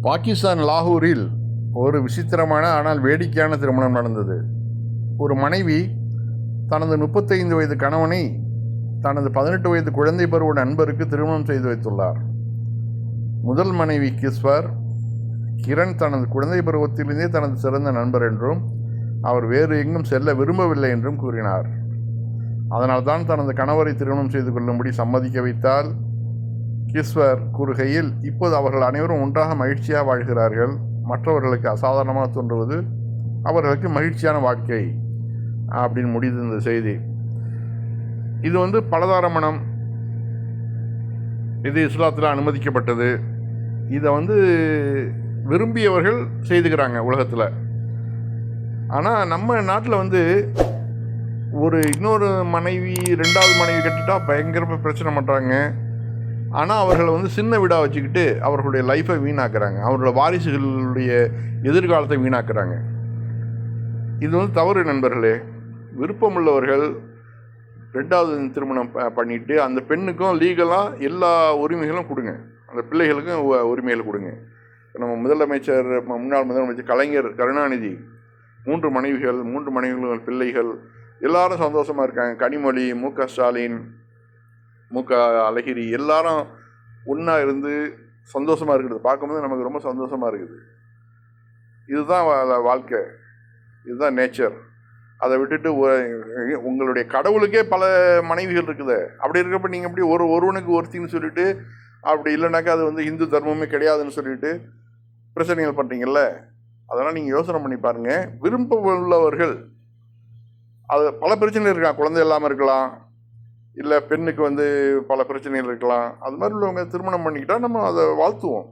பாகிஸ்தான் லாகூரில் ஒரு விசித்திரமான ஆனால் வேடிக்கையான திருமணம் நடந்தது. ஒரு மனைவி தனது 35 வயது கணவனை தனது 18 வயது குழந்தை பருவ நண்பருக்கு திருமணம் செய்து வைத்துள்ளார். முதல் மனைவி கிரண் தனது குழந்தை பருவத்திலிருந்தே தனது சிறந்த நண்பர் என்றும் அவர் வேறு எங்கும் செல்ல விரும்பவில்லை என்றும் கூறினார். அதனால்தான் தனது கணவரை திருமணம் செய்து கொள்ளும்படி சம்மதிக்க வைத்தால். கிஸ்வர் கூறுகையில், இப்போது அவர்கள் அனைவரும் ஒன்றாக மகிழ்ச்சியாக வாழ்கிறார்கள். மற்றவர்களுக்கு அசாதாரணமாக தோன்றுவது அவர்களுக்கு மகிழ்ச்சியான வாழ்க்கை அப்படின்னு முடியுது இந்த செய்தி. இது பலதார இது இஸ்லாத்தில் அனுமதிக்கப்பட்டது. இதை விரும்பியவர்கள் செய்துக்கிறாங்க உலகத்தில். ஆனால் நம்ம நாட்டில் இன்னொரு மனைவி, 2வது மனைவி கட்டிட்டா பயங்கரமாக பிரச்சனை பண்ணுறாங்க. ஆனால் அவர்களை சின்ன வீடாக வச்சுக்கிட்டு அவர்களுடைய லைஃப்பை வீணாக்குறாங்க, அவர்களோட வாரிசுகளுடைய எதிர்காலத்தை வீணாக்குறாங்க. இது தவறு நண்பர்களே. விருப்பமுள்ளவர்கள் 2வது திருமணம் பண்ணிட்டு அந்த பெண்ணுக்கும் லீகலாக எல்லா உரிமைகளும் கொடுங்க, அந்த பிள்ளைகளுக்கும் உரிமைகள் கொடுங்க. நம்ம முன்னாள் முதலமைச்சர் கலைஞர் கருணாநிதி 3 மனைவிகள், 3 மனைவிகள், பிள்ளைகள், எல்லாரும் சந்தோஷமாக இருக்காங்க. கனிமொழி, மு.க. ஸ்டாலின், மு.க. அழகிரி எல்லாரும் ஒன்றா இருந்து சந்தோஷமாக இருக்கிறது பார்க்கும்போது நமக்கு ரொம்ப சந்தோஷமாக இருக்குது. இதுதான் வாழ்க்கை, இதுதான் நேச்சர். அதை விட்டுட்டு உங்களுடைய கடவுளுக்கே பல மனைவிகள் இருக்குது. அப்படி இருக்கப்ப நீங்கள் எப்படி ஒருவனுக்கு ஒருத்தின்னு சொல்லிட்டு, அப்படி இல்லைனாக்கா அது இந்து தர்மமே கிடையாதுன்னு சொல்லிட்டு பிரச்சனைகள் பண்ணுறீங்கல்ல. அதெல்லாம் நீங்கள் யோசனை பண்ணி பாருங்கள். விருப்பம் உள்ளவர்கள், அது பல பிரச்சனைகள் இருக்கலாம், குழந்தை இல்லாமல் இருக்கலாம், இல்லை பெண்ணுக்கு பல பிரச்சனைகள் இருக்கலாம். அது மாதிரி உள்ளவங்க திருமணம் பண்ணிக்கிட்டால் நம்ம அதை வாழ்த்துவோம்.